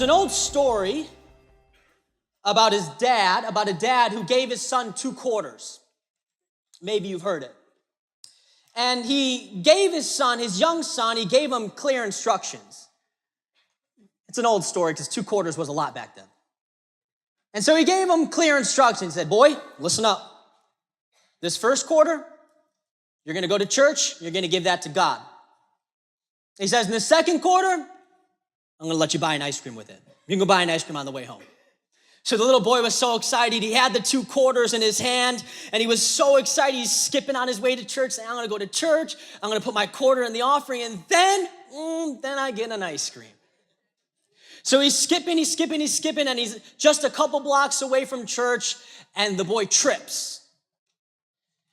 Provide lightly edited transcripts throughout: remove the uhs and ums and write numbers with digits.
an old story about a dad who gave his son 2 quarters. Maybe you've heard it. And he gave his young son, he gave him clear instructions. It's an old story because 2 quarters was a lot back then. And so he gave him clear instructions. He said, boy, listen up. This first quarter, you're going to go to church. You're going to give that to God. He says, in the second quarter, I'm going to let you buy an ice cream with it. You can go buy an ice cream on the way home. So the little boy was so excited. He had the 2 quarters in his hand, and he was so excited. He's skipping on his way to church, saying, I'm going to go to church. I'm going to put my quarter in the offering, and then I get an ice cream. So he's skipping, and he's just a couple blocks away from church, and the boy trips.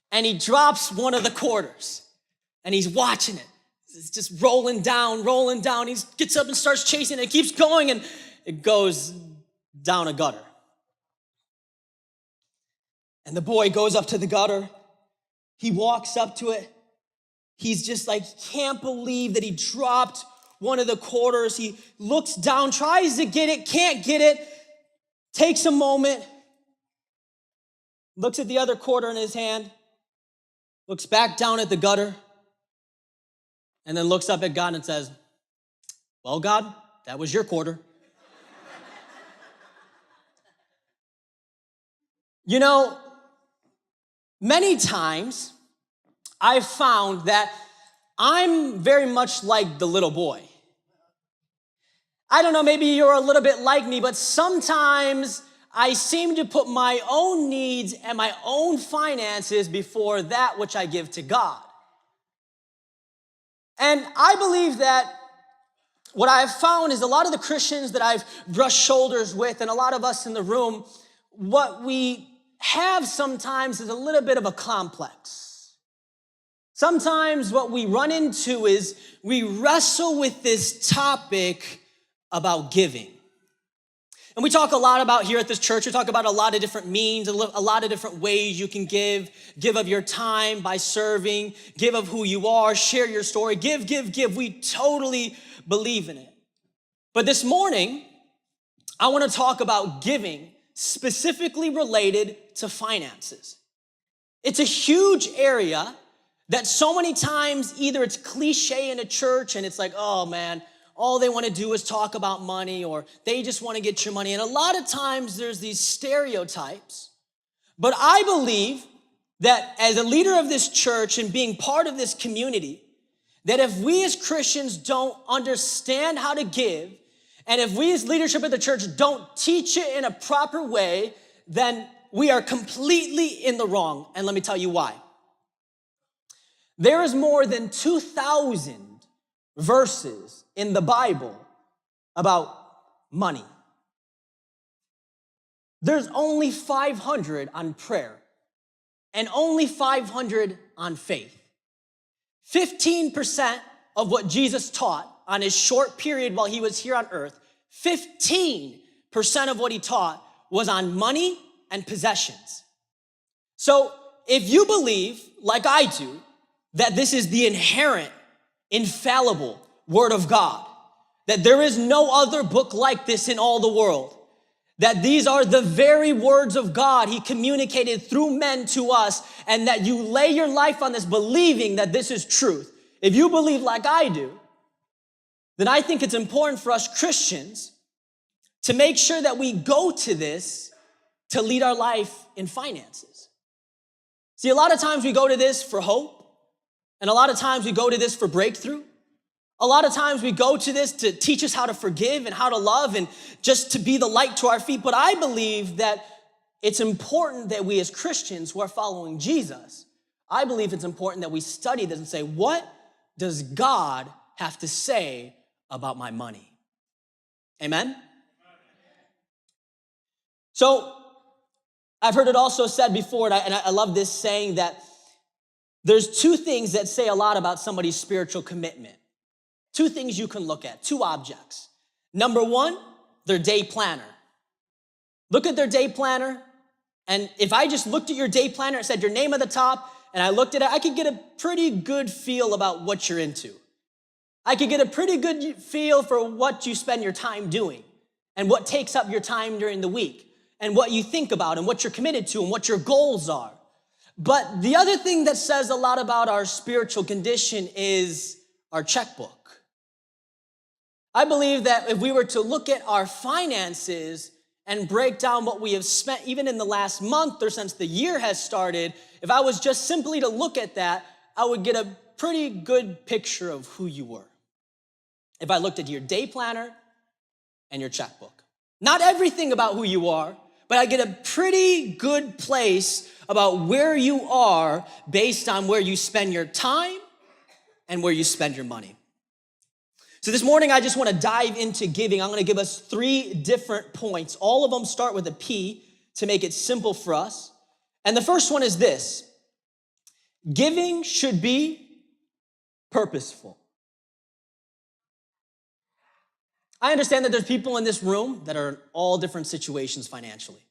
And he drops one of the quarters, and he's watching it. It's just rolling down. He gets up and starts chasing it. It keeps going, and it goes down a gutter. And the boy goes up to the gutter. He walks up to it. He's just like, can't believe that he dropped one of the quarters. He looks down, tries to get it, can't get it, takes a moment, looks at the other quarter in his hand, looks back down at the gutter, and then looks up at God and says, well, God, that was your quarter. You know, many times I've found that I'm very much like the little boy. I don't know, maybe you're a little bit like me, but sometimes I seem to put my own needs and my own finances before that which I give to God. And I believe that what I've found is a lot of the Christians that I've brushed shoulders with, and a lot of us in the room, what we have sometimes is a little bit of a complex. Sometimes what we run into is we wrestle with this topic about giving. And we talk a lot about here at this church, we talk about a lot of different means, a lot of different ways you can give of your time by serving, give of who you are, share your story, give. We totally believe in it. But this morning, I want to talk about giving specifically related to finances. It's a huge area that so many times either it's cliche in a church and it's like, oh man, all they want to do is talk about money, or they just want to get your money. And a lot of times there's these stereotypes. But I believe that as a leader of this church and being part of this community, that if we as Christians don't understand how to give, and if we as leadership of the church don't teach it in a proper way, then we are completely in the wrong. And let me tell you why. There is more than 2,000 verses in the Bible about money. There's only 500 on prayer and only 500 on faith. 15% of what Jesus taught on his short period while he was here on earth, 15% of what he taught was on money and possessions. So if you believe, like I do, that this is the inherent, infallible Word of God, that there is no other book like this in all the world, that these are the very words of God he communicated through men to us, and that you lay your life on this believing that this is truth. If you believe like I do, then I think it's important for us Christians to make sure that we go to this to lead our life in finances. See, a lot of times we go to this for hope, and a lot of times we go to this for breakthrough. A lot of times we go to this to teach us how to forgive and how to love and just to be the light to our feet. But I believe that it's important that we as Christians who are following Jesus, I believe it's important that we study this and say, what does God have to say about my money? Amen? So I've heard it also said before, and I love this saying, that there's 2 things that say a lot about somebody's spiritual commitment. 2 things you can look at, 2 objects. Number 1, their day planner. Look at their day planner, and if I just looked at your day planner and said your name at the top, and I looked at it, I could get a pretty good feel about what you're into. I could get a pretty good feel for what you spend your time doing. and what takes up your time during the week and what you think about and what you're committed to and what your goals are. But the other thing that says a lot about our spiritual condition is our checkbook. I believe that if we were to look at our finances and break down what we have spent even in the last month or since the year has started, if I was just simply to look at that, I would get a pretty good picture of who you were. If I looked at your day planner and your checkbook. Not everything about who you are, but I get a pretty good place about where you are based on where you spend your time and where you spend your money. So this morning, I just want to dive into giving. I'm going to give us 3 different points. All of them start with a P to make it simple for us. And the first one is this: giving should be purposeful. I understand that there's people in this room that are in all different situations financially.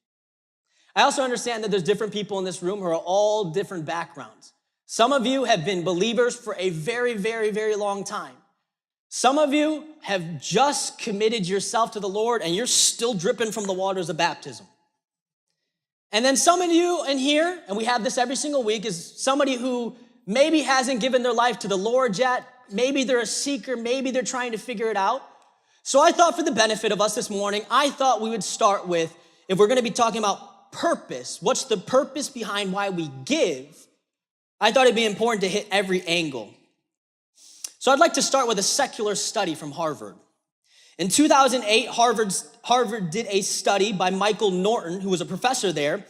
I also understand that there's different people in this room who are all different backgrounds. Some of you have been believers for a very, very, very long time. Some of you have just committed yourself to the Lord and you're still dripping from the waters of baptism. And then some of you in here, and we have this every single week, is somebody who maybe hasn't given their life to the Lord yet. Maybe they're a seeker, maybe they're trying to figure it out. So I thought for the benefit of us this morning, I thought we would start with, if we're gonna be talking about purpose, what's the purpose behind why we give? I thought it'd be important to hit every angle. So I'd like to start with a secular study from Harvard. In 2008, Harvard did a study by Michael Norton, who was a professor there,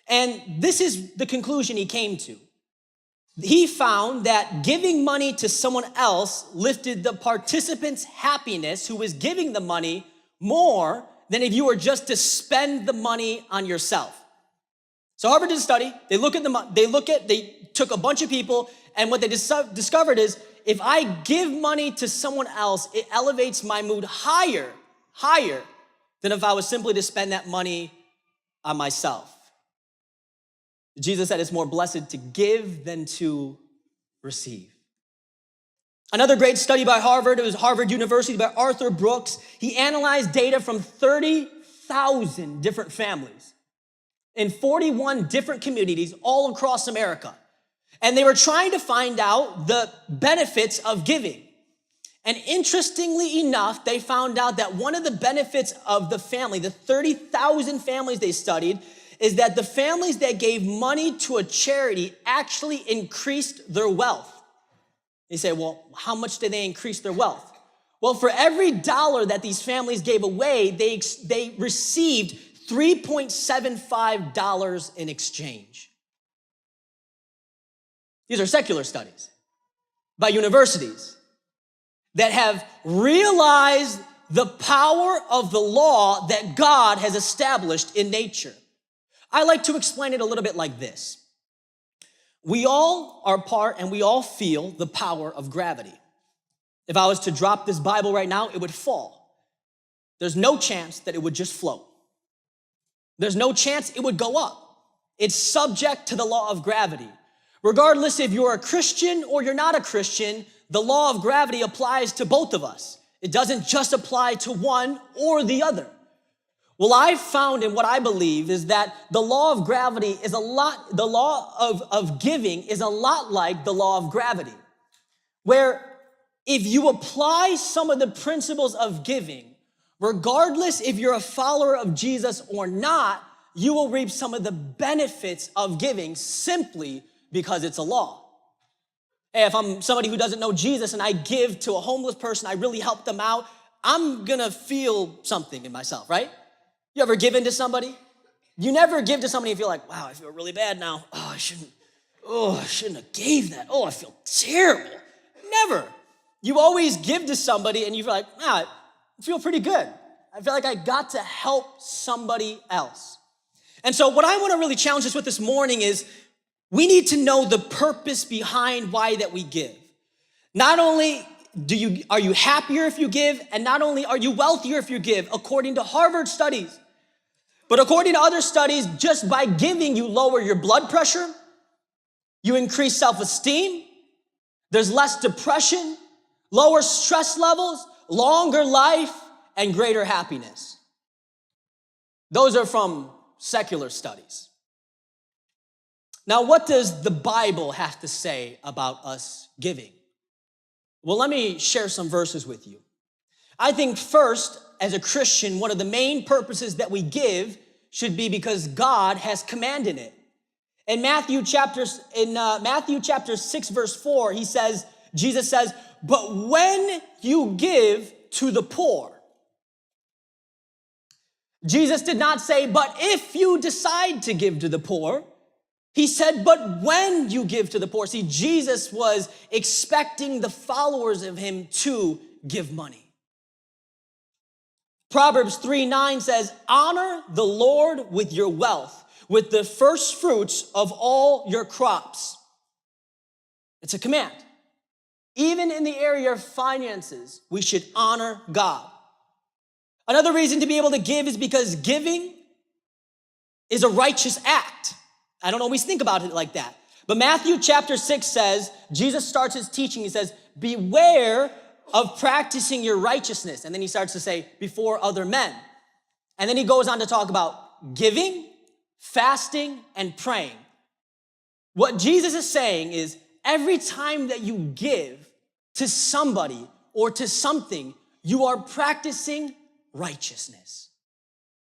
and this is the conclusion he came to. He found that giving money to someone else lifted the participant's happiness, who was giving the money, more than if you were just to spend the money on yourself. So Harvard did a study. They took a bunch of people, and what they discovered is, if I give money to someone else, it elevates my mood higher than if I was simply to spend that money on myself. Jesus said it's more blessed to give than to receive. Another great study by Harvard, it was Harvard University by Arthur Brooks. He analyzed data from 30,000 different families in 41 different communities all across America. And they were trying to find out the benefits of giving. And interestingly enough, they found out that one of the benefits of the family, the 30,000 families they studied, is that the families that gave money to a charity actually increased their wealth. You say, well, how much did they increase their wealth? Well, for every dollar that these families gave away, they received $3.75 in exchange. These are secular studies by universities that have realized the power of the law that God has established in nature. I like to explain it a little bit like this. We all are part and we all feel the power of gravity. If I was to drop this Bible right now, it would fall. There's no chance that it would just float. There's no chance it would go up. It's subject to the law of gravity. Regardless if you're a Christian or you're not a Christian, the law of gravity applies to both of us. It doesn't just apply to one or the other. Well, I've found, and what I believe is that the law of gravity is the law of giving is a lot like the law of gravity, where if you apply some of the principles of giving, regardless if you're a follower of Jesus or not, you will reap some of the benefits of giving simply because it's a law. Hey, if I'm somebody who doesn't know Jesus and I give to a homeless person, I really help them out, I'm gonna feel something in myself, right? You ever given to somebody? You never give to somebody and feel like, wow, I feel really bad now. I shouldn't have gave that. I feel terrible. Never. You always give to somebody and you feel like, I feel pretty good. I feel like I got to help somebody else. And so what I want to really challenge us with this morning is we need to know the purpose behind why that we give. Not only are you happier if you give, and not only are you wealthier if you give, according to Harvard studies, but according to other studies, just by giving, you lower your blood pressure, you increase self-esteem, there's less depression, lower stress levels, longer life, and greater happiness. Those are from secular studies. Now, what does the Bible have to say about us giving? Well, let me share some verses with you. I think first, as a Christian, one of the main purposes that we give should be because God has commanded it. In Matthew chapter 6, verse 4, Jesus says, but when you give to the poor. Jesus did not say, but if you decide to give to the poor. He said, but when you give to the poor. See, Jesus was expecting the followers of him to give money. Proverbs 3:9 says, honor the Lord with your wealth, with the first fruits of all your crops. It's a command. Even in the area of finances, we should honor God. Another reason to be able to give is because giving is a righteous act. I don't always think about it like that. But Matthew chapter 6 says, Jesus starts his teaching, he says, beware of practicing your righteousness. And then he starts to say, before other men. And then he goes on to talk about giving, fasting, and praying. What Jesus is saying is, every time that you give to somebody or to something, you are practicing righteousness.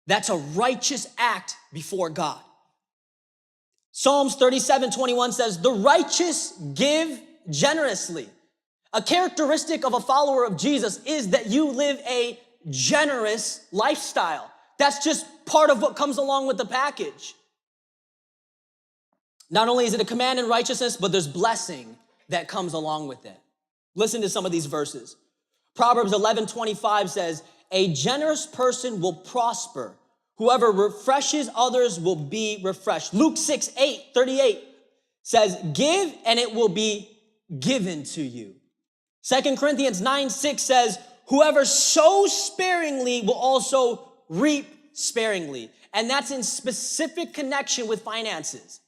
That's a righteous act before God. Psalms 37:21 says, the righteous give generously. A characteristic of a follower of Jesus is that you live a generous lifestyle. That's just part of what comes along with the package. Not only is it a command in righteousness, but there's blessing that comes along with it. Listen to some of these verses. Proverbs 11:25 says, a generous person will prosper. Whoever refreshes others will be refreshed. Luke 6:38 says, give and it will be given to you. 2 Corinthians 9:6 says, whoever sows sparingly will also reap sparingly. And that's in specific connection with finances.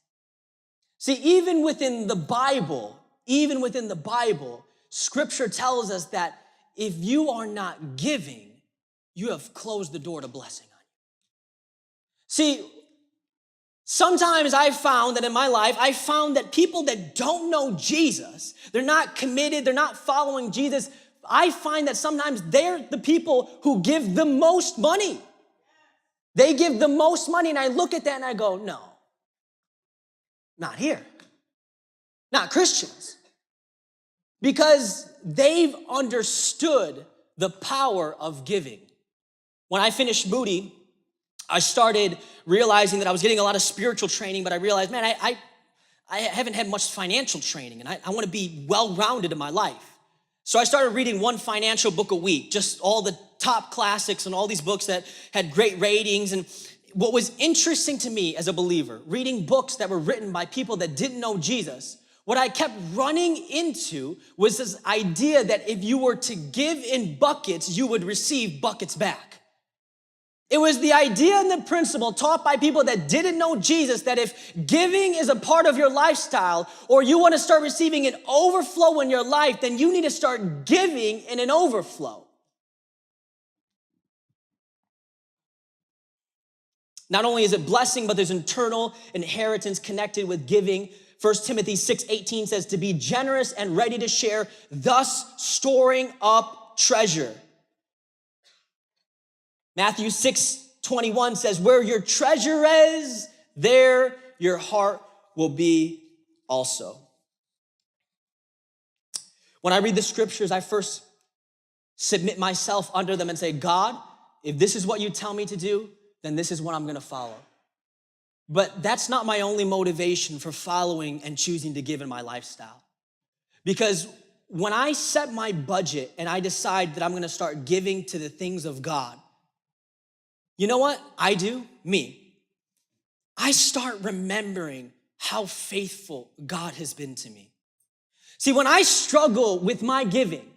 See, even within the Bible, Scripture tells us that if you are not giving, you have closed the door to blessing on you. See, sometimes I found that in my life, that people that don't know Jesus, they're not committed, they're not following Jesus. I find that sometimes they're the people who give the most money. They give the most money, and I look at that and I go, no, not here. Not Christians. Because they've understood the power of giving. When I finished Moody, I started realizing that I was getting a lot of spiritual training, but I realized, man, I haven't had much financial training, and I want to be well-rounded in my life. So I started reading one financial book a week, just all the top classics and all these books that had great ratings. And what was interesting to me as a believer, reading books that were written by people that didn't know Jesus, what I kept running into was this idea that if you were to give in buckets, you would receive buckets back. It was the idea and the principle taught by people that didn't know Jesus, that if giving is a part of your lifestyle, or you want to start receiving an overflow in your life, then you need to start giving in an overflow. Not only is it blessing, but there's eternal inheritance connected with giving. 1 Timothy 6:18 says to be generous and ready to share, thus storing up treasure. Matthew 6:21 says, where your treasure is, there your heart will be also. When I read the scriptures, I first submit myself under them and say, God, if this is what you tell me to do, then this is what I'm gonna follow. But that's not my only motivation for following and choosing to give in my lifestyle. Because when I set my budget and I decide that I'm gonna start giving to the things of God, you know what I do? I start remembering how faithful God has been to me. See, when I struggle with my giving,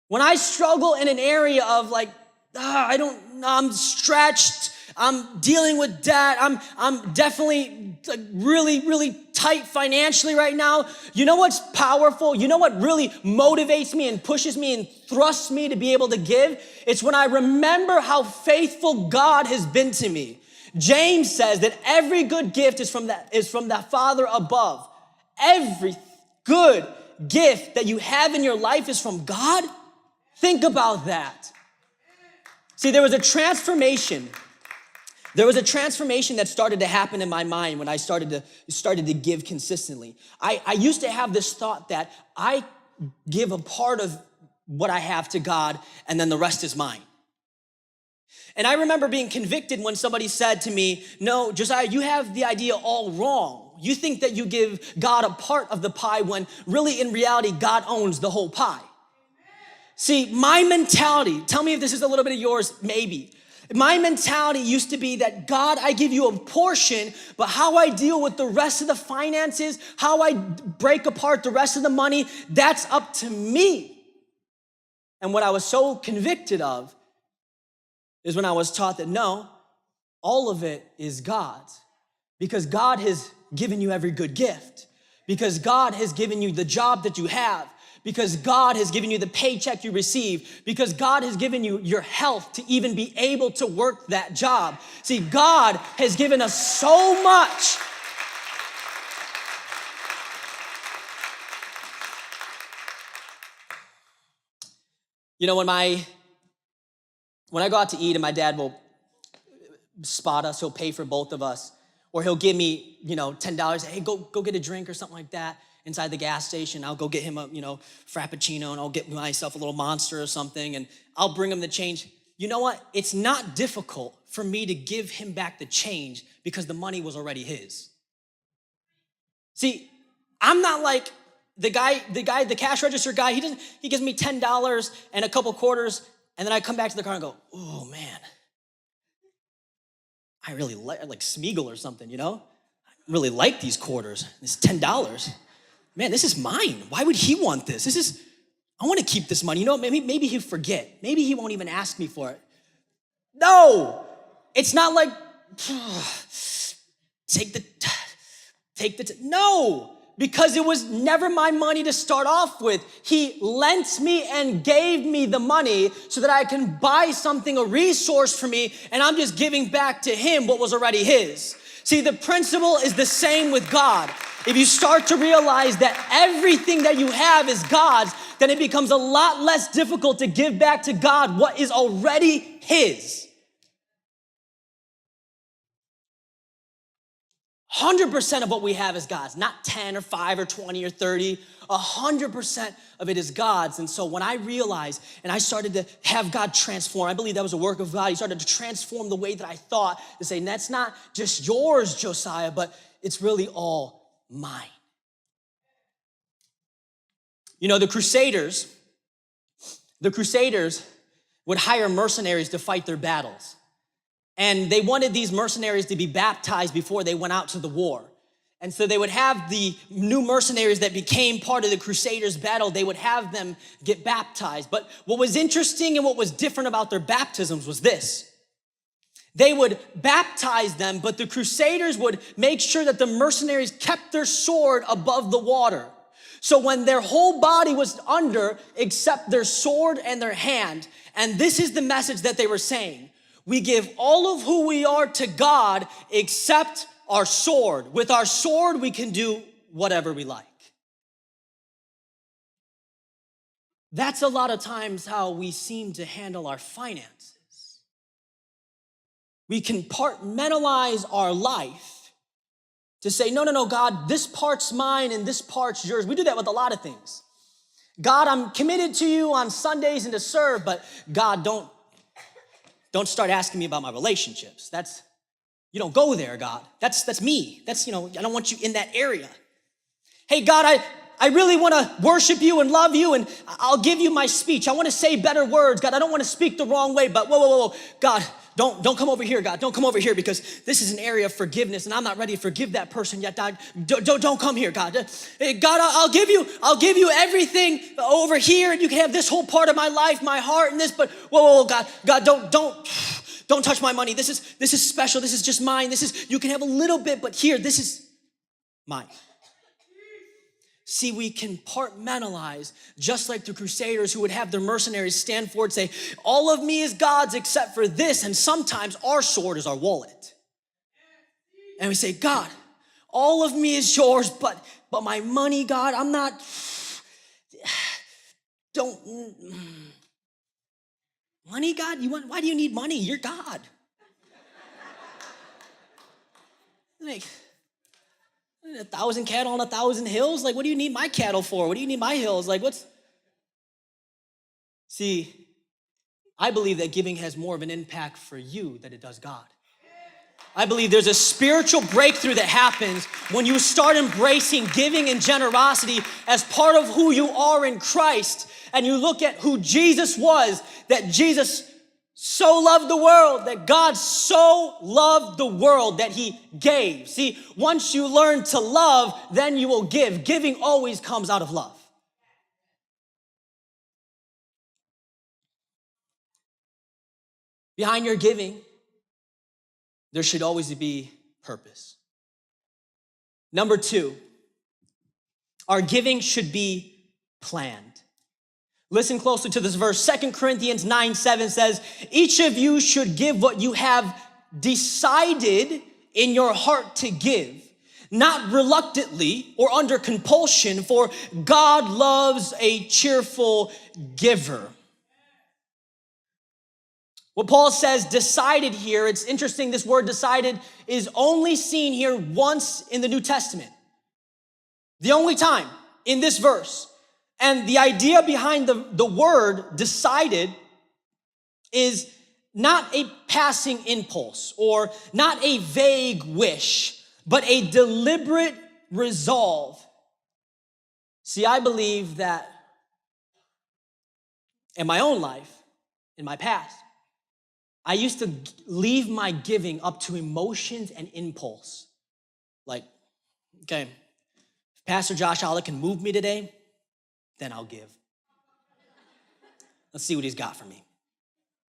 when I struggle in an area of like, I'm stretched, I'm dealing with debt, I'm definitely like really tight financially right now. You know what's powerful? You know what really motivates me and pushes me and thrusts me to be able to give? It's when I remember how faithful God has been to me. James says that every good gift is from that Father above. Every good gift that you have in your life is from God. Think about that. See, there was a transformation. There was a transformation that started to happen in my mind when I started to give consistently. I used to have this thought that I give a part of what I have to God and then the rest is mine. And I remember being convicted when somebody said to me, no, Josiah, you have the idea all wrong. You think that you give God a part of the pie when really in reality, God owns the whole pie. See, my mentality, tell me if this is a little bit of yours, maybe. My mentality used to be that God, I give you a portion, but how I deal with the rest of the finances, how I break apart the rest of the money, that's up to me. And what I was so convicted of is when I was taught that no, all of it is God's. Because God has given you every good gift. Because God has given you the job that you have. Because God has given you the paycheck you receive. Because God has given you your health to even be able to work that job. See, God has given us so much. You know, when I go out to eat and my dad will spot us, he'll pay for both of us, or he'll give me, $10, hey, go get a drink or something like that inside the gas station. I'll go get him a, Frappuccino, and I'll get myself a little Monster or something, and I'll bring him the change. You know what? It's not difficult for me to give him back the change because the money was already his. See, I'm not like the cash register guy. He gives me $10 and a couple quarters, and then I come back to the car and go, oh man, I really like Smeagol or something, I really like these quarters. It's $10. Man, this is mine. Why would he want this? I want to keep this money. Maybe he'll forget. Maybe he won't even ask me for it. No, it's not like, no, because it was never my money to start off with. He lent me and gave me the money so that I can buy something, a resource for me, and I'm just giving back to him what was already his. See, the principle is the same with God. If you start to realize that everything that you have is God's, then it becomes a lot less difficult to give back to God what is already his. 100% of what we have is God's, not 10 or 5 or 20 or 30. 100% of it is God's. And so when I realized and I started to have God transform, I believe that was a work of God. He started to transform the way that I thought, to say, that's not just yours, Josiah, but it's really all mine. The Crusaders would hire mercenaries to fight their battles. And they wanted these mercenaries to be baptized before they went out to the war. And so they would have the new mercenaries that became part of the Crusaders' battle, they would have them get baptized. But what was interesting and what was different about their baptisms was this. They would baptize them, but the Crusaders would make sure that the mercenaries kept their sword above the water. So when their whole body was under, except their sword and their hand, and this is the message that they were saying, we give all of who we are to God except our sword. With our sword, we can do whatever we like. That's a lot of times how we seem to handle our finances. We compartmentalize our life to say, no, God, this part's mine and this part's yours. We do that with a lot of things. God, I'm committed to you on Sundays and to serve, but God, don't start asking me about my relationships. You don't go there, God. That's me. I don't want you in that area. Hey, God, I really want to worship you and love you, and I'll give you my speech. I want to say better words. God, I don't want to speak the wrong way, but whoa. God, don't come over here, God. Don't come over here because this is an area of forgiveness, and I'm not ready to forgive that person yet, God. Don't come here, God. God, I'll give you everything over here, and you can have this whole part of my life, my heart, and this, but whoa, God, don't touch my money. This is special. This is just mine. You can have a little bit, but here, this is mine. See, we compartmentalize, just like the Crusaders who would have their mercenaries stand forward and say, all of me is God's except for this. And sometimes our sword is our wallet. And we say, God, all of me is yours, but my money, God, I'm not, money, God? Why do you need money? You're God. Like, 1,000 cattle on 1,000 hills? Like, what do you need my cattle for? What do you need my hills? Like, See, I believe that giving has more of an impact for you than it does God. I believe there's a spiritual breakthrough that happens when you start embracing giving and generosity as part of who you are in Christ, and you look at who Jesus was, that Jesus so loved the world, that God so loved the world that he gave. See, once you learn to love, then you will give. Giving always comes out of love. Behind your giving, there should always be purpose. Number 2, our giving should be planned. Listen closely to this verse. 2 Corinthians 9:7 says, each of you should give what you have decided in your heart to give, not reluctantly or under compulsion, for God loves a cheerful giver. What Paul says, decided here, it's interesting, this word decided is only seen here once in the New Testament. The only time in this verse. And the idea behind the word decided is not a passing impulse or not a vague wish, but a deliberate resolve. See, I believe that in my own life, in my past, I used to leave my giving up to emotions and impulse. Like, okay, if Pastor Josh Allah can move me today, then I'll give. Let's see what he's got for me.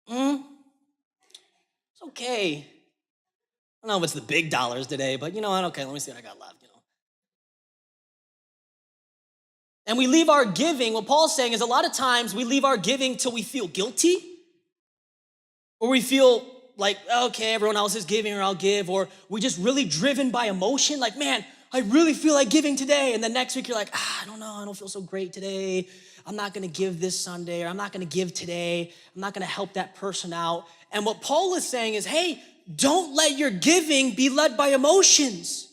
It's okay. I don't know if it's the big dollars today, but you know what? Okay, let me see what I got left, And we leave our giving, what Paul's saying is a lot of times we leave our giving till we feel guilty, or we feel like, okay, everyone else is giving or I'll give, or we're just really driven by emotion, like, man, I really feel like giving today. And the next week you're like, I don't know, I don't feel so great today. I'm not gonna give this Sunday, or I'm not gonna give today. I'm not gonna help that person out. And what Paul is saying is, hey, don't let your giving be led by emotions.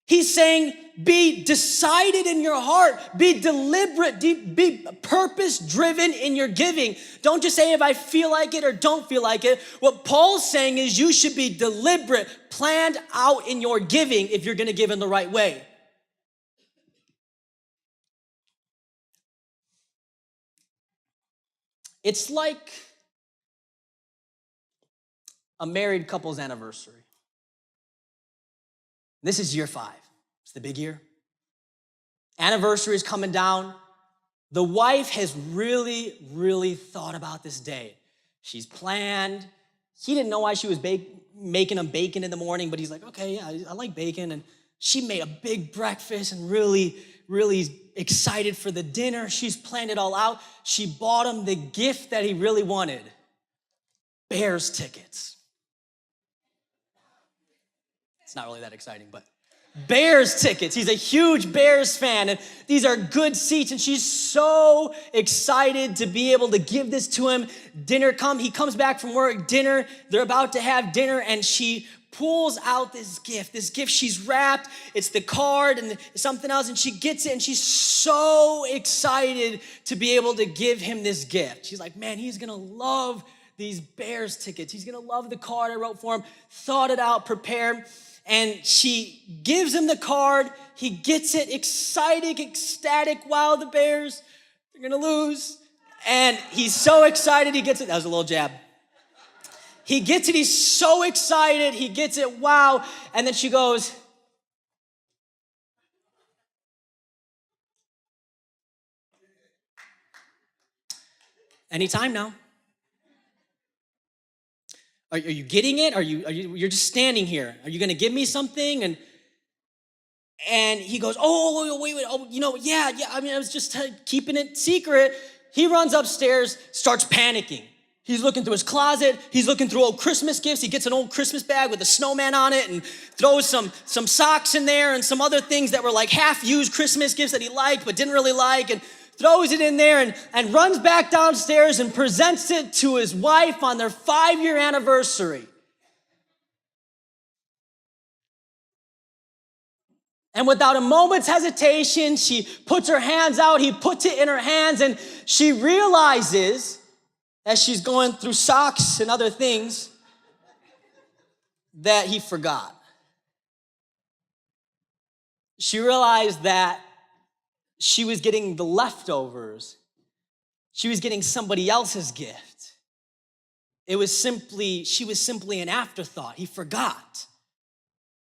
He's saying, be decided in your heart, be deliberate, be purpose-driven in your giving. Don't just say if I feel like it or don't feel like it. What Paul's saying is you should be deliberate, planned out in your giving if you're gonna give in the right way. It's like a married couple's anniversary. This is year 5. It's the big year. Anniversary is coming down. The wife has really, really thought about this day. She's planned. He didn't know why she was making him bacon in the morning, but he's like, okay, yeah, I like bacon. And she made a big breakfast and really, really excited for the dinner. She's planned it all out. She bought him the gift that he really wanted. Bears tickets. It's not really that exciting, but Bears tickets. He's a huge Bears fan, and these are good seats, and she's so excited to be able to give this to him. He comes back from work, dinner, they're about to have dinner, and she pulls out this gift she's wrapped, it's the card and something else, and she gets it, and she's so excited to be able to give him this gift. She's like, man, he's gonna love these Bears tickets. He's gonna love the card I wrote for him, thought it out, prepared. And she gives him the card. He gets it, excited, ecstatic. Wow, the Bears, they're gonna lose. And he's so excited, he gets it. That was a little jab. He gets it, he's so excited, he gets it, wow. And then she goes, anytime now. Are you getting it? You're just standing here. Are you gonna give me something? And he goes, oh, wait, oh, yeah, I mean, I was just keeping it secret. He runs upstairs, starts panicking. He's looking through his closet. He's looking through old Christmas gifts. He gets an old Christmas bag with a snowman on it and throws some socks in there and some other things that were like half-used Christmas gifts that he liked but didn't really like, and throws it in there and runs back downstairs and presents it to his wife on their 5-year anniversary. And without a moment's hesitation, she puts her hands out. He puts it in her hands, and she realizes, as she's going through socks and other things, that he forgot. She realized that she was getting the leftovers. She was getting somebody else's gift. She was simply an afterthought. He forgot.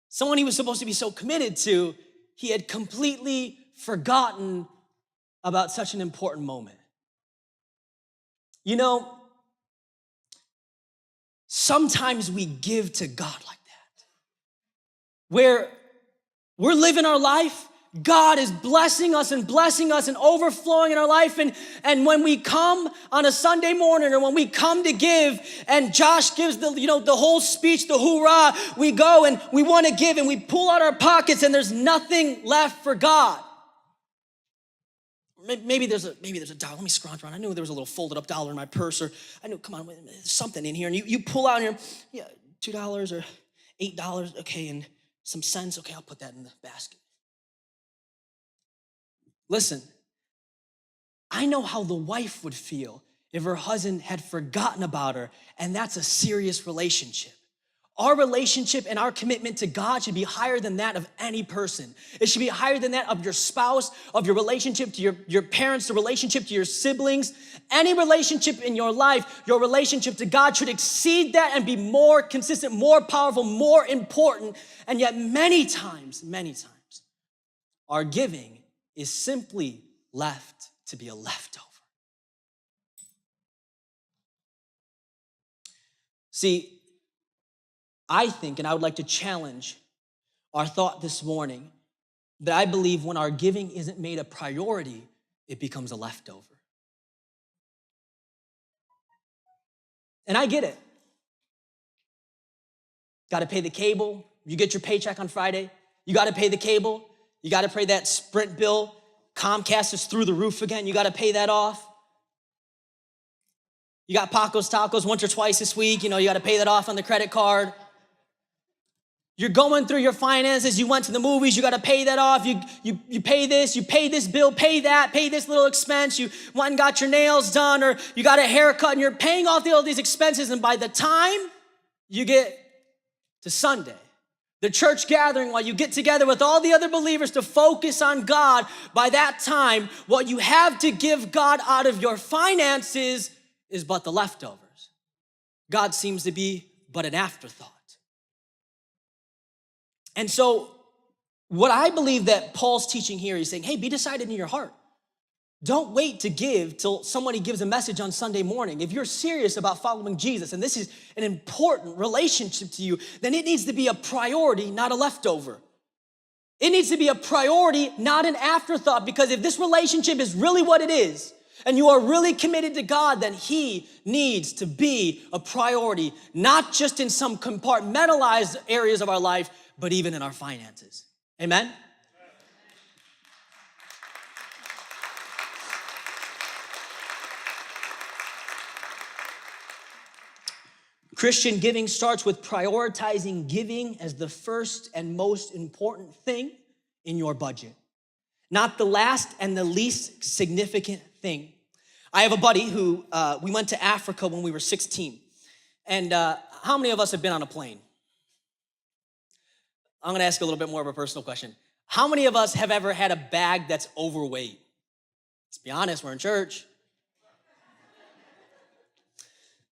Someone he was supposed to be so committed to, he had completely forgotten about such an important moment. You know, sometimes we give to God like that, where we're living our life, God is blessing us and overflowing in our life. And when we come on a Sunday morning, or when we come to give, and Josh gives the whole speech, the hoorah, we go and we want to give, and we pull out our pockets and there's nothing left for God. Maybe there's a dollar. Let me scrounge around. I knew there was a little folded up dollar in my purse, or I knew, come on, there's something in here. And you pull out and you're, $2 or $8, okay, and some cents. Okay, I'll put that in the basket. Listen, I know how the wife would feel if her husband had forgotten about her, and that's a serious relationship. Our relationship and our commitment to God should be higher than that of any person. It should be higher than that of your spouse, of your relationship to your parents, the relationship to your siblings. Any relationship in your life, your relationship to God should exceed that and be more consistent, more powerful, more important. And yet many times, our giving is simply left to be a leftover. See, I think, and I would like to challenge our thought this morning, that I believe when our giving isn't made a priority, it becomes a leftover. And I get it. Got to pay the cable. You get your paycheck on Friday. You got to pay the cable. You got to pay that Sprint bill. Comcast is through the roof again. You got to pay that off. You got Paco's Tacos once or twice this week. You got to pay that off on the credit card. You're going through your finances. You went to the movies. You got to pay that off. You pay this. You pay this bill. Pay that. Pay this little expense. You went and got your nails done, or you got a haircut, and you're paying off all these expenses. And by the time you get to Sunday, the church gathering, while you get together with all the other believers to focus on God, by that time, what you have to give God out of your finances is but the leftovers. God seems to be but an afterthought. And so what I believe that Paul's teaching here, he's saying, hey, be decided in your heart. Don't wait to give till somebody gives a message on Sunday morning. If you're serious about following Jesus, and this is an important relationship to you, then it needs to be a priority, not a leftover. It needs to be a priority, not an afterthought, because if this relationship is really what it is, and you are really committed to God, then He needs to be a priority, not just in some compartmentalized areas of our life, but even in our finances. Amen? Christian giving starts with prioritizing giving as the first and most important thing in your budget, not the last and the least significant thing. I have a buddy who, we went to Africa when we were 16. And how many of us have been on a plane? I'm gonna ask a little bit more of a personal question. How many of us have ever had a bag that's overweight? Let's be honest, we're in church.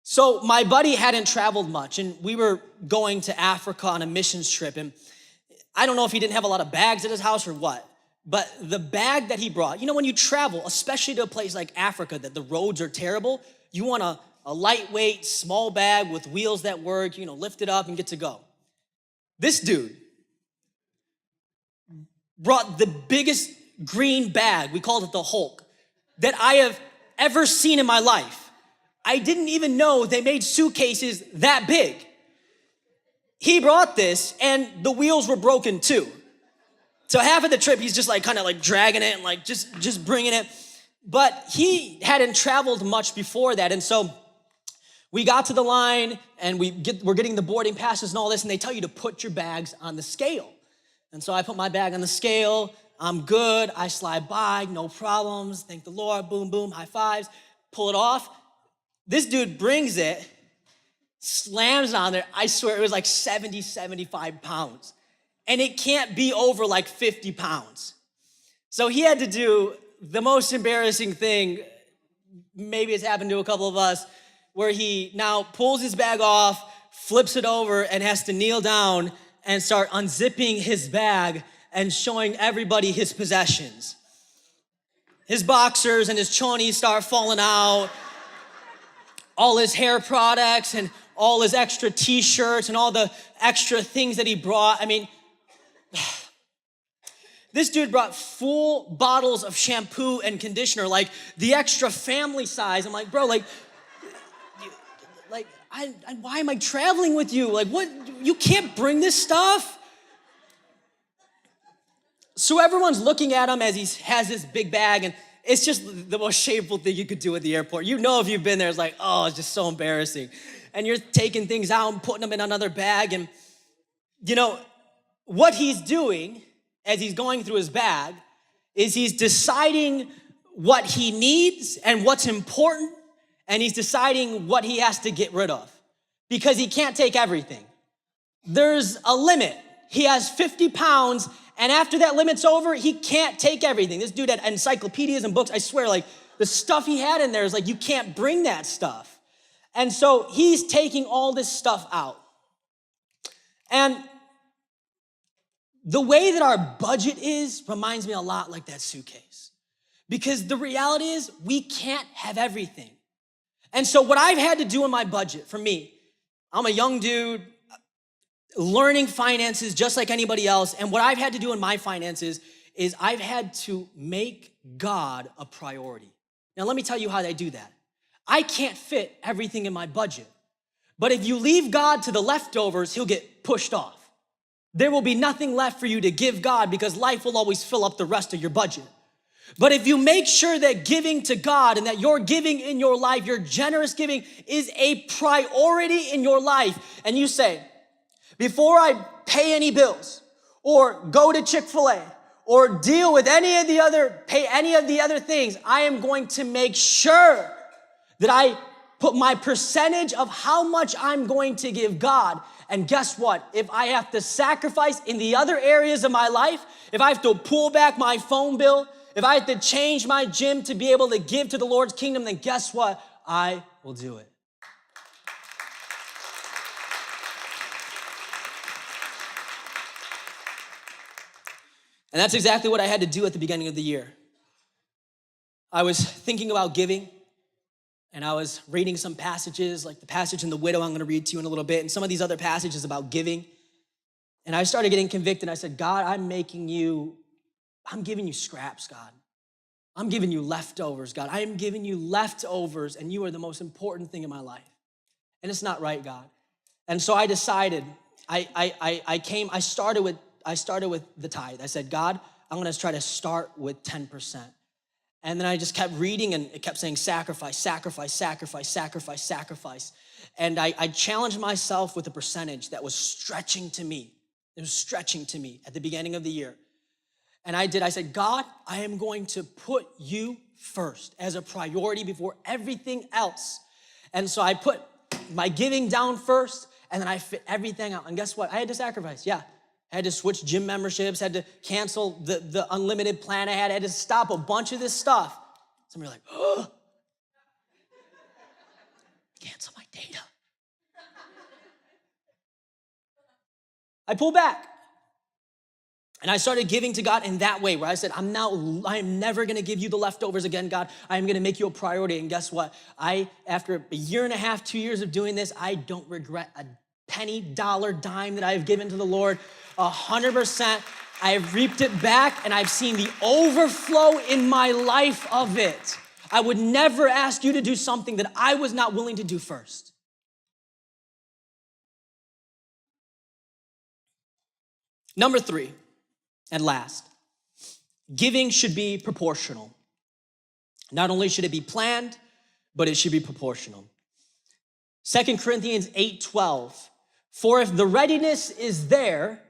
So my buddy hadn't traveled much, and we were going to Africa on a missions trip, and I don't know if he didn't have a lot of bags at his house or what, but the bag that he brought, when you travel, especially to a place like Africa that the roads are terrible, you want a lightweight, small bag with wheels that work, lift it up and get to go. This dude brought the biggest green bag, we called it the Hulk, that I have ever seen in my life. I didn't even know they made suitcases that big. He brought this and the wheels were broken too. So half of the trip, he's just like kind of like dragging it and like just bringing it. But he hadn't traveled much before that. And so we got to the line and we're getting the boarding passes and all this, and they tell you to put your bags on the scale. And so I put my bag on the scale. I'm good. I slide by, no problems. Thank the Lord. Boom, boom, high fives. Pull it off. This dude brings it, slams it on there. I swear it was like 70, 75 pounds. And it can't be over like 50 pounds. So he had to do the most embarrassing thing, maybe it's happened to a couple of us, where he now pulls his bag off, flips it over, and has to kneel down and start unzipping his bag and showing everybody his possessions. His boxers and his chonies start falling out, all his hair products and all his extra t-shirts and all the extra things that he brought. I mean, this dude brought full bottles of shampoo and conditioner, like the extra family size. I'm like, bro, why am I traveling with you? Like, what? You can't bring this stuff. So everyone's looking at him as he has this big bag, and it's just the most shameful thing you could do at the airport. You know, if you've been there, it's like, oh, it's just so embarrassing. And you're taking things out and putting them in another bag. And you know, what he's doing as he's going through his bag is he's deciding what he needs and what's important, and he's deciding what he has to get rid of because he can't take everything. There's a limit. He has 50 pounds, and after that limit's over, he can't take everything. This dude had encyclopedias and books. I swear, like, the stuff he had in there is like, you can't bring that stuff. And so he's taking all this stuff out. And the way that our budget is reminds me a lot like that suitcase. Because the reality is we can't have everything. And so what I've had to do in my budget, for me, I'm a young dude, learning finances just like anybody else. And what I've had to do in my finances is I've had to make God a priority. Now, let me tell you how I do that. I can't fit everything in my budget. But if you leave God to the leftovers, he'll get pushed off. There will be nothing left for you to give God because life will always fill up the rest of your budget. But if you make sure that giving to God and that your giving in your life, your generous giving is a priority in your life, and you say, before I pay any bills or go to Chick-fil-A or deal with pay any of the other things, I am going to make sure that I put my percentage of how much I'm going to give God. And guess what? If I have to sacrifice in the other areas of my life, if I have to pull back my phone bill, if I have to change my gym to be able to give to the Lord's kingdom, then guess what? I will do it. And that's exactly what I had to do at the beginning of the year. I was thinking about giving, and I was reading some passages, like the passage in the widow I'm gonna read to you in a little bit, and some of these other passages about giving. And I started getting convicted. I said, God, I'm giving you scraps, God. I'm giving you leftovers, God. I am giving you leftovers, and you are the most important thing in my life. And it's not right, God. And so I decided, I started with the tithe. I said, God, I'm gonna try to start with 10%. And then I just kept reading, and it kept saying sacrifice, sacrifice, sacrifice, sacrifice, sacrifice. And I challenged myself with a percentage that was stretching to me. It was stretching to me at the beginning of the year. And I said, God, I am going to put you first as a priority before everything else. And so I put my giving down first, and then I fit everything out. And guess what? I had to sacrifice, yeah. I had to switch gym memberships, had to cancel the unlimited plan I had to stop a bunch of this stuff. Some of you are like, oh, cancel my data. I pulled back. And I started giving to God in that way, where I said, I am never gonna give you the leftovers again, God. I am gonna make you a priority. And guess what? After a year and a half, 2 years of doing this, I don't regret a penny, dollar, dime that I have given to the Lord. 100%. I have reaped it back, and I've seen the overflow in my life of it. I would never ask you to do something that I was not willing to do first. Number 3, and last, giving should be proportional. Not only should it be planned, but it should be proportional. 2 Corinthians 8:12, for if the readiness is there,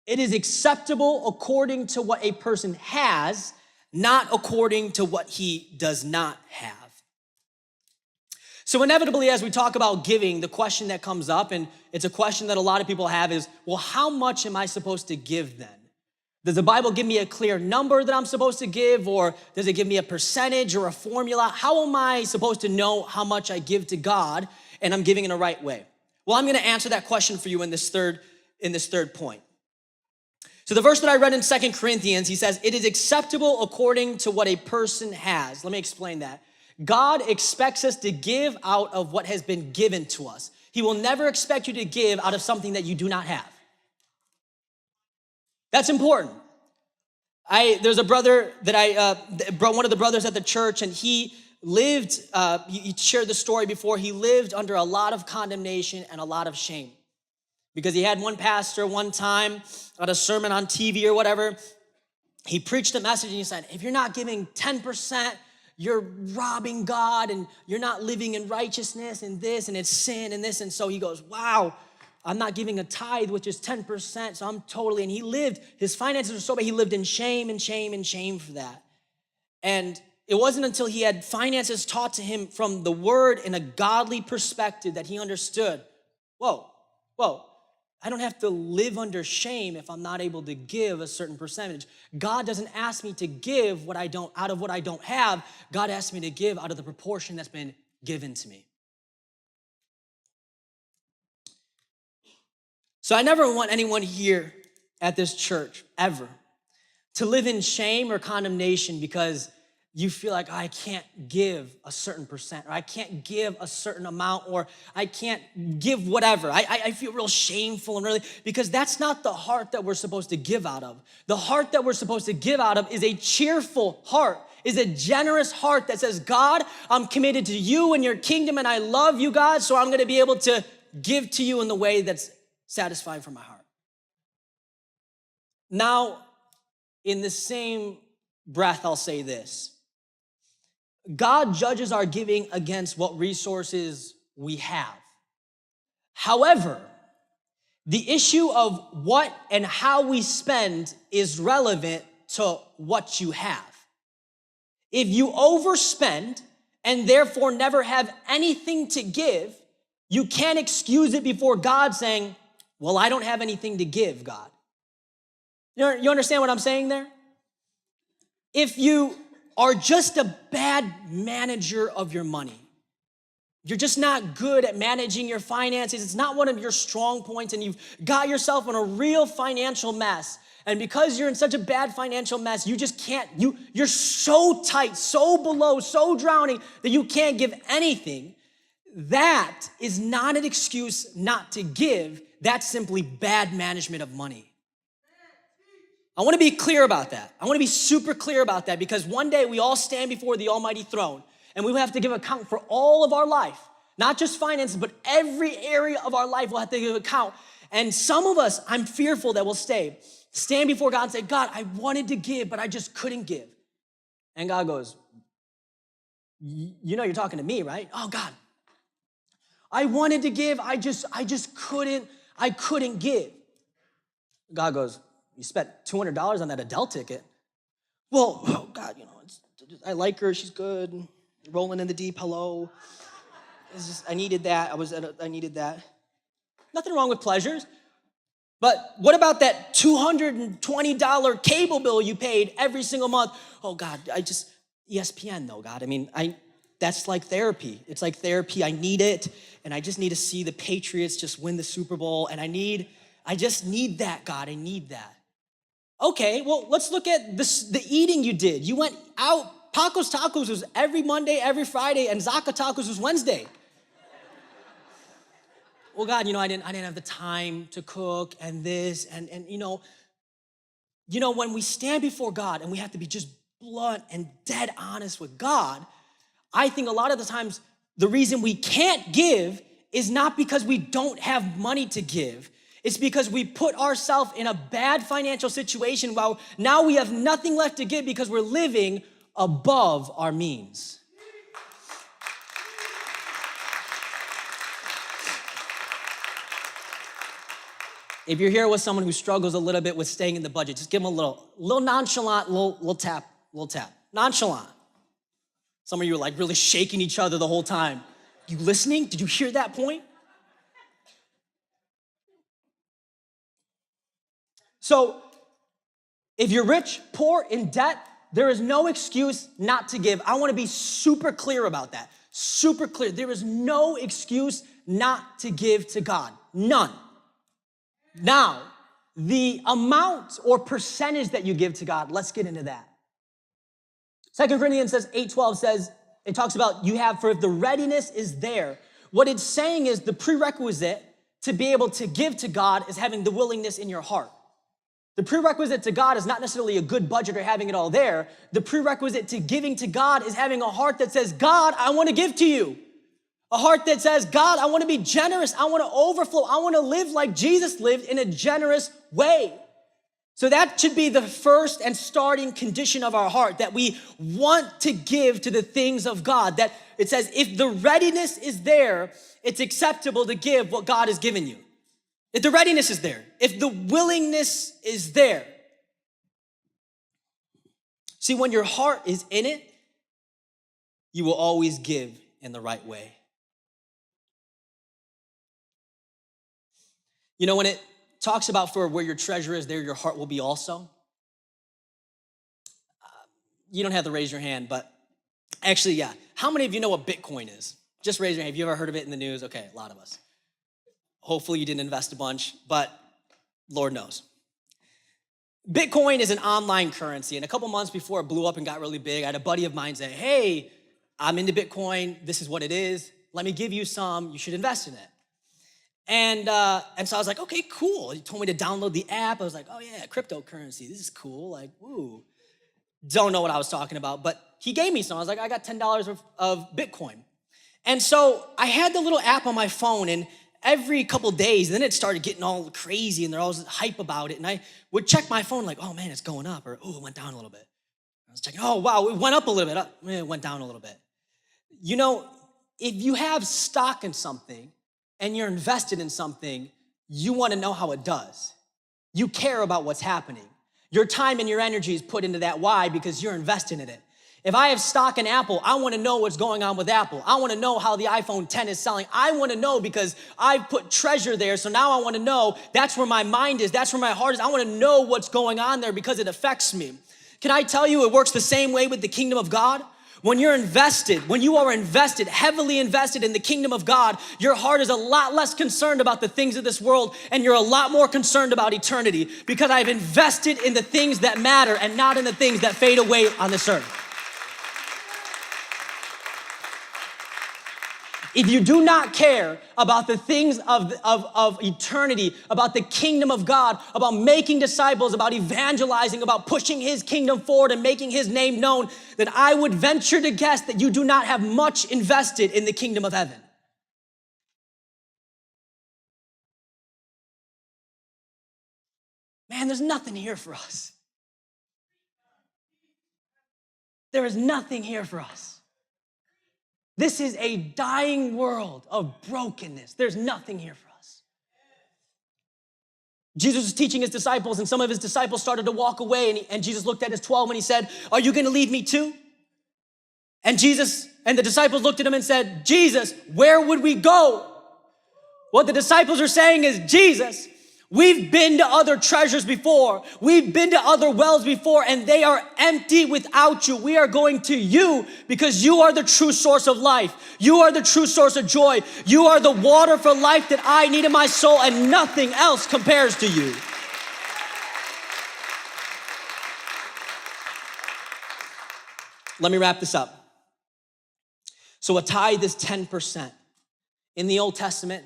it is acceptable according to what a person has, not according to what he does not have. So inevitably, as we talk about giving, the question that comes up, and it's a question that a lot of people have, is, well, how much am I supposed to give then? Does the Bible give me a clear number that I'm supposed to give, or does it give me a percentage or a formula? How am I supposed to know how much I give to God and I'm giving in the right way? Well, I'm gonna answer that question for you in this third point. So the verse that I read in 2 Corinthians, he says, it is acceptable according to what a person has. Let me explain that. God expects us to give out of what has been given to us. He will never expect you to give out of something that you do not have. That's important. There's a brother that one of the brothers at the church, and he lived, he shared the story before, he lived under a lot of condemnation and a lot of shame. Because he had one pastor one time at a sermon on TV or whatever, he preached a message and he said, if you're not giving 10%, you're robbing God and you're not living in righteousness and this and it's sin and this. And so he goes, wow, I'm not giving a tithe, which is 10%, so I'm totally, and he lived, his finances were so bad, he lived in shame and shame and shame for that. And it wasn't until he had finances taught to him from the word in a godly perspective that he understood, whoa, I don't have to live under shame if I'm not able to give a certain percentage. God doesn't ask me to give out of what I don't have. God asks me to give out of the proportion that's been given to me. So I never want anyone here at this church ever to live in shame or condemnation because you feel like, I can't give a certain percent, or I can't give a certain amount, or I can't give whatever. I feel real shameful and really, because that's not the heart that we're supposed to give out of. The heart that we're supposed to give out of is a cheerful heart, is a generous heart that says, God, I'm committed to you and your kingdom, and I love you, God, so I'm gonna be able to give to you in the way that's satisfying for my heart. Now, in the same breath, I'll say this. God judges our giving against what resources we have. However, the issue of what and how we spend is relevant to what you have. If you overspend and therefore never have anything to give, you can't excuse it before God saying, well, I don't have anything to give, God. You understand what I'm saying there? If you are just a bad manager of your money, you're just not good at managing your finances, it's not one of your strong points, and you've got yourself in a real financial mess, and because you're in such a bad financial mess, you just can't, you're so tight, so below, so drowning that you can't give anything, that is not an excuse not to give. That's simply bad management of money. I want to be clear about that. I want to be super clear about that, because one day we all stand before the almighty throne and we will have to give account for all of our life, not just finances, but every area of our life we'll have to give account. And some of us, I'm fearful that we'll stand before God and say, God, I wanted to give, but I just couldn't give. And God goes, you know you're talking to me, right? Oh, God, I wanted to give, I just couldn't give. God goes, you spent $200 on that Adele ticket. Well, oh God, I like her, she's good. Rolling in the deep, hello. It's just, I needed that, I needed that. Nothing wrong with pleasures. But what about that $220 cable bill you paid every single month? Oh God, ESPN though, God. That's like therapy. It's like therapy, I need it, and I just need to see the Patriots just win the Super Bowl, and I just need that, God, I need that. Okay, well, let's look at the eating you did. You went out, Paco's Tacos was every Monday, every Friday, and Zaka Tacos was Wednesday. Well, God, I didn't have the time to cook and this, and when we stand before God and we have to be just blunt and dead honest with God, I think a lot of the times the reason we can't give is not because we don't have money to give. It's because we put ourselves in a bad financial situation while now we have nothing left to give because we're living above our means. If you're here with someone who struggles a little bit with staying in the budget, just give them a little nonchalant, little tap. Nonchalant. Some of you are like really shaking each other the whole time. You listening? Did you hear that point? So, if you're rich, poor, in debt, there is no excuse not to give. I want to be super clear about that. Super clear. There is no excuse not to give to God. None. Now, the amount or percentage that you give to God, let's get into that. 2 Corinthians 8:12 says, it talks about you have, for if the readiness is there. What it's saying is the prerequisite to be able to give to God is having the willingness in your heart. The prerequisite to God is not necessarily a good budget or having it all there. The prerequisite to giving to God is having a heart that says, God, I want to give to you. A heart that says, God, I want to be generous. I want to overflow. I want to live like Jesus lived in a generous way. So that should be the first and starting condition of our heart, that we want to give to the things of God. That it says, if the readiness is there, it's acceptable to give what God has given you. If the readiness is there, if the willingness is there. See, when your heart is in it, you will always give in the right way. You know, when it talks about for where your treasure is, there your heart will be also. You don't have to raise your hand, but actually, yeah. How many of you know what Bitcoin is? Just raise your hand. Have you ever heard of it in the news? Okay, a lot of us. Hopefully you didn't invest a bunch, but Lord knows. Bitcoin is an online currency, and a couple months before it blew up and got really big, I had a buddy of mine say, hey, I'm into Bitcoin. This is what it is. Let me give you some. You should invest in it. And so I was like, okay, cool. He told me to download the app. I was like, oh yeah, cryptocurrency. This is cool. Like, woo. Don't know what I was talking about, but he gave me some. I was like, I got $10 of Bitcoin. And so I had the little app on my phone, and every couple days, then it started getting all crazy, and they're always hype about it. And I would check my phone like, oh man, it's going up, or oh, it went down a little bit. I was checking, oh wow, it went up a little bit. It went down a little bit. You know, if you have stock in something, and you're invested in something, you want to know how it does. You care about what's happening. Your time and your energy is put into that. Why? Because you're invested in it. If I have stock in Apple, I want to know what's going on with Apple. I want to know how the iPhone 10 is selling. I want to know because I've put treasure there. So now I want to know, that's where my mind is. That's where my heart is. I want to know what's going on there because it affects me. Can I tell you it works the same way with the kingdom of God? When you're invested, when you are invested, heavily invested in the kingdom of God, your heart is a lot less concerned about the things of this world, and you're a lot more concerned about eternity, because I've invested in the things that matter and not in the things that fade away on this earth. If you do not care about the things of eternity, about the kingdom of God, about making disciples, about evangelizing, about pushing his kingdom forward and making his name known, then I would venture to guess that you do not have much invested in the kingdom of heaven. Man, there's nothing here for us. There is nothing here for us. This is a dying world of brokenness. There's nothing here for us. Jesus was teaching his disciples, and some of his disciples started to walk away, and Jesus looked at his 12 and he said, are you gonna leave me too? And the disciples looked at him and said, Jesus, where would we go? What the disciples are saying is, Jesus, we've been to other treasures before. We've been to other wells before, and they are empty without you. We are going to you because you are the true source of life. You are the true source of joy. You are the water for life that I need in my soul, and nothing else compares to you. Let me wrap this up. So a tithe is 10%. In the Old Testament,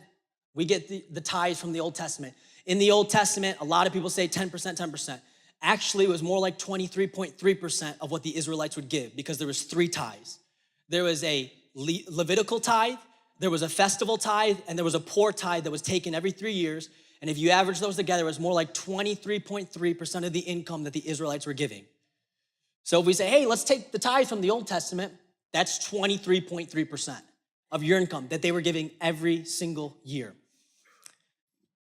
we get the tithes from the Old Testament. In the Old Testament, a lot of people say 10%, 10%. Actually, it was more like 23.3% of what the Israelites would give, because there was 3 tithes. There was a Levitical tithe, there was a festival tithe, and there was a poor tithe that was taken every 3 years. And if you average those together, it was more like 23.3% of the income that the Israelites were giving. So if we say, hey, let's take the tithe from the Old Testament, that's 23.3% of your income that they were giving every single year.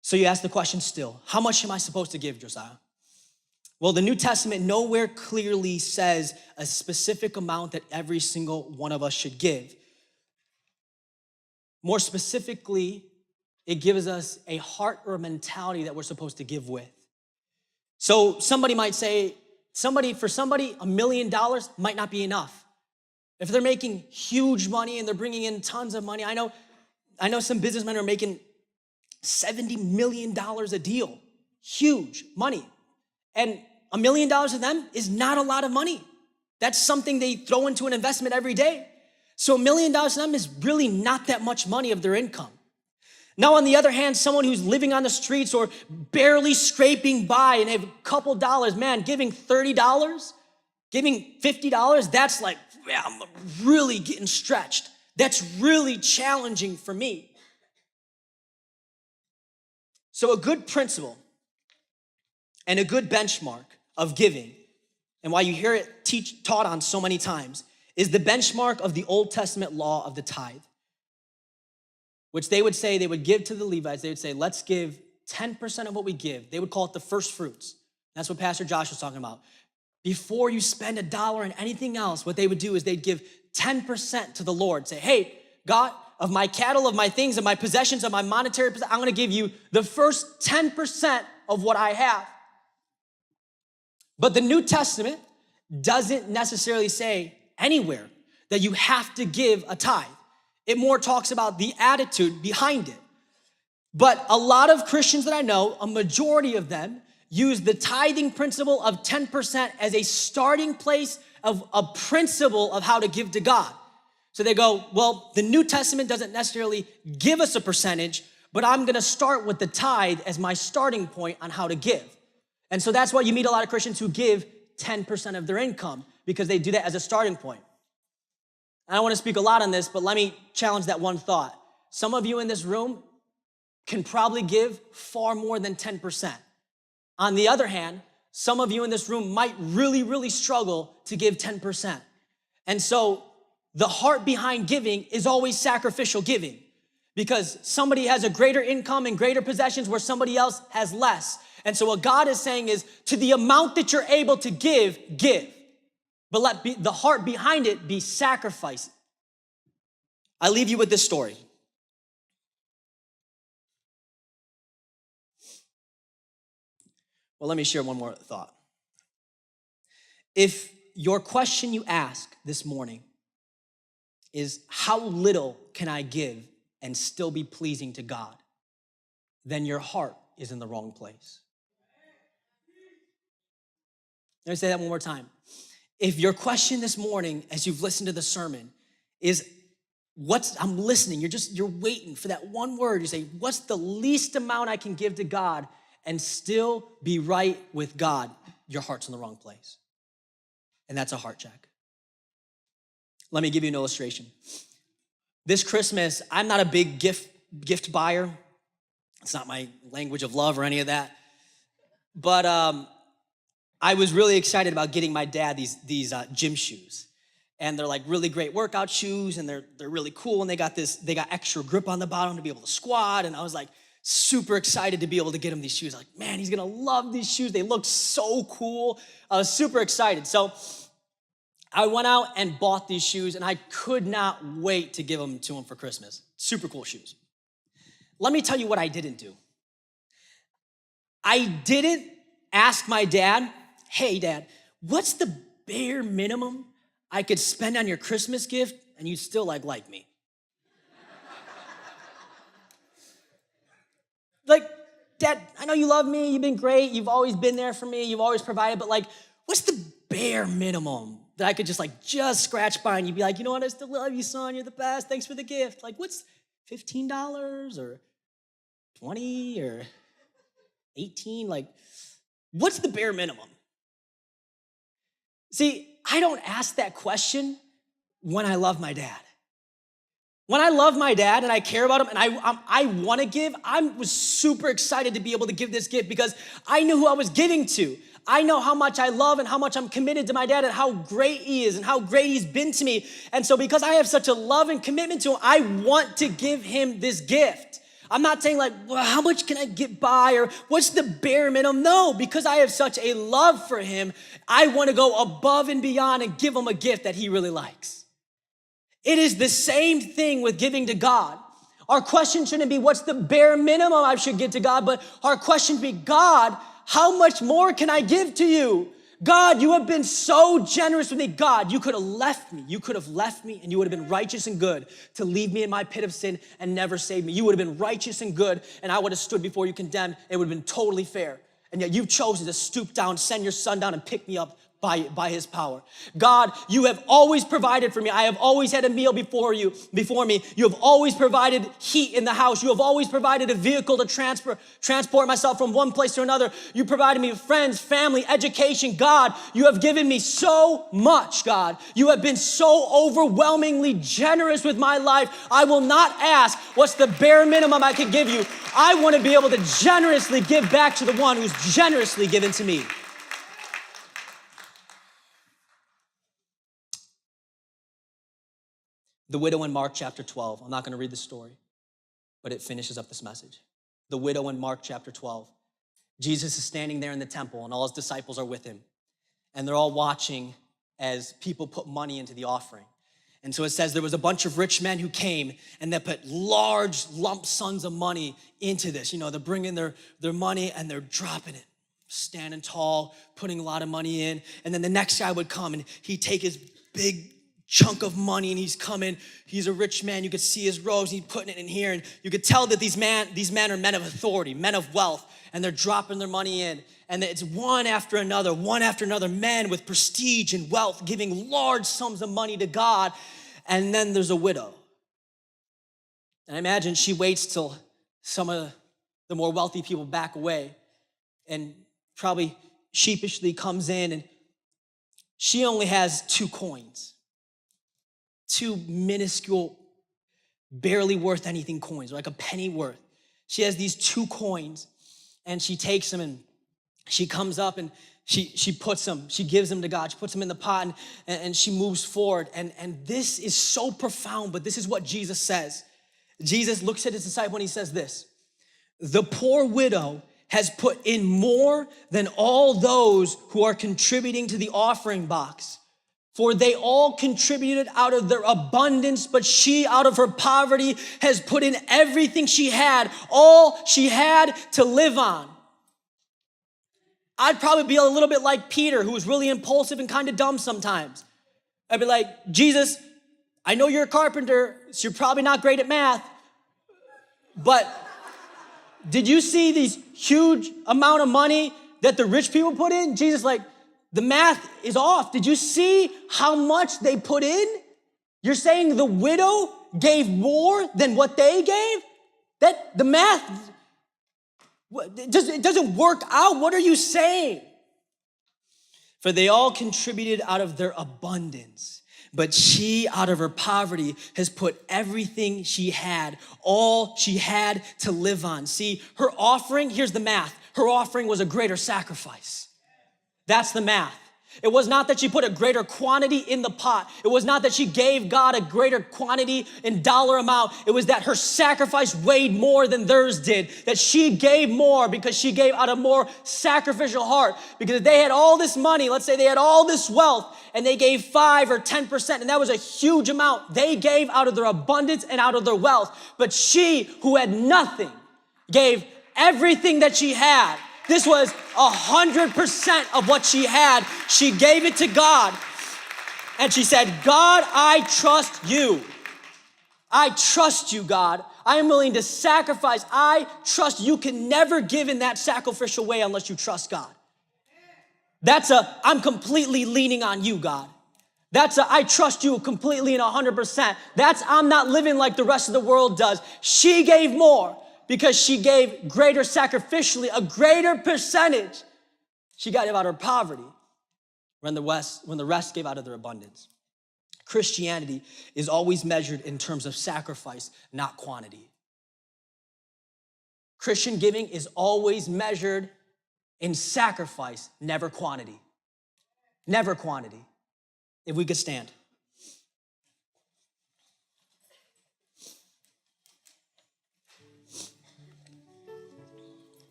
So you ask the question still, how much am I supposed to give, Josiah? Well, the New Testament nowhere clearly says a specific amount that every single one of us should give. More specifically, it gives us a heart or a mentality that we're supposed to give with. So somebody might say, for somebody, $1 million might not be enough. If they're making huge money and they're bringing in tons of money, I know some businessmen are making $70 million a deal, huge money. And $1 million to them is not a lot of money. That's something they throw into an investment every day. So $1 million to them is really not that much money of their income. Now, on the other hand, someone who's living on the streets or barely scraping by and have a couple dollars, man, giving $30, giving $50, that's like, yeah, I'm really getting stretched. That's really challenging for me. So a good principle and a good benchmark of giving, and why you hear it taught on so many times, is the benchmark of the Old Testament law of the tithe, which they would say they would give to the Levites. They would say, let's give 10% of what we give. They would call it the first fruits. That's what Pastor Josh was talking about. Before you spend $1 on anything else, what they would do is they'd give 10% to the Lord. Say, hey, God, of my cattle, of my things, of my possessions, of my monetary possessions, I'm gonna give you the first 10% of what I have. But the New Testament doesn't necessarily say anywhere that you have to give a tithe. It more talks about the attitude behind it. But a lot of Christians that I know, a majority of them, use the tithing principle of 10% as a starting place of a principle of how to give to God. So they go, well, the New Testament doesn't necessarily give us a percentage, but I'm gonna start with the tithe as my starting point on how to give. And so that's why you meet a lot of Christians who give 10% of their income, because they do that as a starting point. I don't wanna speak a lot on this, but let me challenge that one thought. Some of you in this room can probably give far more than 10%. On the other hand, some of you in this room might really, really struggle to give 10%. And so the heart behind giving is always sacrificial giving, because somebody has a greater income and greater possessions where somebody else has less. And so what God is saying is, to the amount that you're able to give, give. But let the heart behind it be sacrifice. I leave you with this story. Well, let me share one more thought. If your question you ask this morning is, how little can I give and still be pleasing to God, then your heart is in the wrong place. Let me say that one more time. If your question this morning, as you've listened to the sermon, is I'm listening, you're waiting for that one word. You say, what's the least amount I can give to God and still be right with God? Your heart's in the wrong place. And that's a heart check. Let me give you an illustration. This Christmas, I'm not a big gift buyer. It's not my language of love or any of that. But I was really excited about getting my dad these gym shoes. And they're like really great workout shoes, and they're really cool, and they got extra grip on the bottom to be able to squat. And I was like super excited to be able to get him these shoes. Like, man, he's gonna love these shoes. They look so cool. I was super excited. So I went out and bought these shoes, and I could not wait to give them to him for Christmas. Super cool shoes. Let me tell you what I didn't do. I didn't ask my dad, hey, Dad, what's the bare minimum I could spend on your Christmas gift and you'd still like me? Like, Dad, I know you love me, you've been great, you've always been there for me, you've always provided, but what's the bare minimum that I could just scratch by and you'd be like, you know what, I still love you, son, you're the best, thanks for the gift. What's $15 or 20 or 18? What's the bare minimum? See, I don't ask that question when I love my dad. When I love my dad and I care about him and I want to give, I was super excited to be able to give this gift because I knew who I was giving to. I know how much I love and how much I'm committed to my dad and how great he is and how great he's been to me. And so because I have such a love and commitment to him, I want to give him this gift. I'm not saying like, well, how much can I get by or what's the bare minimum? No, because I have such a love for him, I want to go above and beyond and give him a gift that he really likes. It is the same thing with giving to God. Our question shouldn't be what's the bare minimum I should give to God, but our question should be, God, how much more can I give to you? God, you have been so generous with me. God, you could have left me. You could have left me and you would have been righteous and good to leave me in my pit of sin and never save me. You would have been righteous and good and I would have stood before you condemned. It would have been totally fair. And yet you've chosen to stoop down, send your son down and pick me up by his power. God, you have always provided for me. I have always had a meal before me. You have always provided heat in the house. You have always provided a vehicle to transport myself from one place to another. You provided me with friends, family, education. God, you have given me so much, God. You have been so overwhelmingly generous with my life. I will not ask what's the bare minimum I could give you. I want to be able to generously give back to the one who's generously given to me. The widow in Mark chapter 12. I'm not going to read the story, but it finishes up this message. The widow in Mark chapter 12. Jesus is standing there in the temple and all his disciples are with him. And they're all watching as people put money into the offering. And so it says there was a bunch of rich men who came and they put large lump sums of money into this. You know, they're bringing their money and they're dropping it, standing tall, putting a lot of money in. And then the next guy would come and he'd take his big chunk of money and he's coming. He's a rich man. You could see his robes. He's putting it in here. And you could tell that these men are men of authority, men of wealth, and they're dropping their money in. And it's one after another, men with prestige and wealth giving large sums of money to God. And then there's a widow. And I imagine she waits till some of the more wealthy people back away and probably sheepishly comes in and she only has 2 coins. 2 minuscule, barely worth anything coins, like a penny worth. She has these 2 coins and she takes them and she comes up and she puts them, she gives them to God. She puts them in the pot and she moves forward. And this is so profound, but this is what Jesus says. Jesus looks at his disciple and he says this: the poor widow has put in more than all those who are contributing to the offering box. For they all contributed out of their abundance, but she out of her poverty has put in everything she had, all she had to live on. I'd probably be a little bit like Peter, who was really impulsive and kind of dumb sometimes. I'd be like, Jesus, I know you're a carpenter, so you're probably not great at math, but did you see these huge amount of money that the rich people put in? Jesus, like, the math is off. Did you see how much they put in? You're saying the widow gave more than what they gave? That the math, it doesn't work out. What are you saying? For they all contributed out of their abundance, but she out of her poverty has put everything she had, all she had to live on. See, her offering, here's the math. Her offering was a greater sacrifice. That's the math. It was not that she put a greater quantity in the pot. It was not that she gave God a greater quantity in dollar amount. It was that her sacrifice weighed more than theirs did. That she gave more because she gave out of more sacrificial heart. Because if they had all this money, let's say they had all this wealth, and they gave 5 or 10%, and that was a huge amount. They gave out of their abundance and out of their wealth. But she, who had nothing, gave everything that she had. This was 100% of what she had. She gave it to God. And she said, God, I trust you. I trust you, God. I am willing to sacrifice. I trust you can never give in that sacrificial way unless you trust God. I'm completely leaning on you, God. I trust you completely and 100%. I'm not living like the rest of the world does. She gave more. Because she gave greater sacrificially, a greater percentage. She got out of her poverty when the rest gave out of their abundance. Christianity is always measured in terms of sacrifice, not quantity. Christian giving is always measured in sacrifice, never quantity. Never quantity. If we could stand.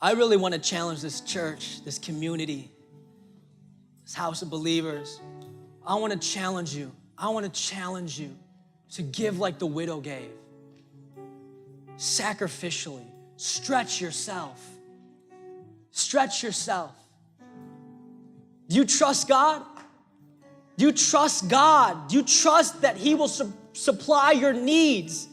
I really want to challenge this church, this community, this house of believers. I want to challenge you. I want to challenge you to give like the widow gave. Sacrificially. Stretch yourself. Stretch yourself. Do you trust God? Do you trust God? Do you trust that He will supply your needs?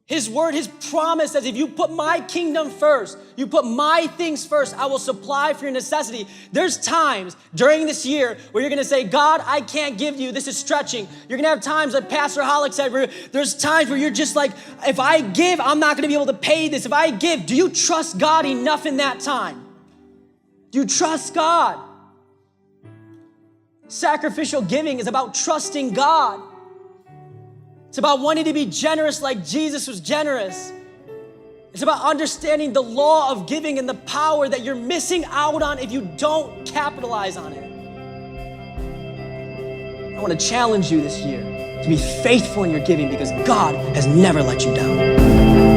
His word, His promise says, if you put my kingdom first, you put my things first, I will supply for your necessity. There's times during this year where you're gonna say, God, I can't give you, this is stretching. You're gonna have times, like Pastor Hollick said, where there's times where you're just like, if I give, I'm not gonna be able to pay this. If I give, do you trust God enough in that time? Do you trust God? Sacrificial giving is about trusting God. It's about wanting to be generous like Jesus was generous. It's about understanding the law of giving and the power that you're missing out on if you don't capitalize on it. I want to challenge you this year to be faithful in your giving because God has never let you down.